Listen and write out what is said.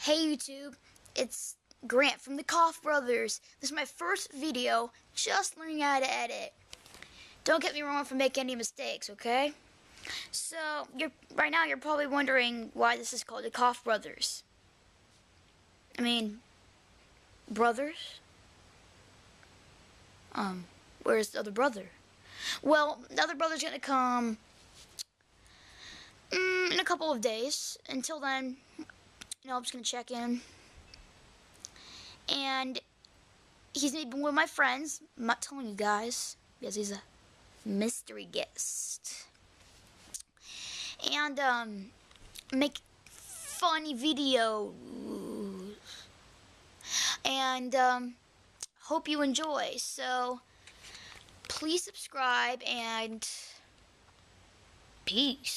Hey YouTube, it's Grant from the Koff Brothers. This is my first video, just learning how to edit. Don't get me wrong if I make any mistakes, okay? So, right now you're probably wondering why this is called the Koff Brothers. I mean, brothers? Where's the other brother? Well, the other brother's gonna come in a couple of days. Until then, I'm just gonna check in. And he's gonna be one of my friends. I'm not telling you guys because he's a mystery guest. And make funny videos. And hope you enjoy. So please subscribe and peace.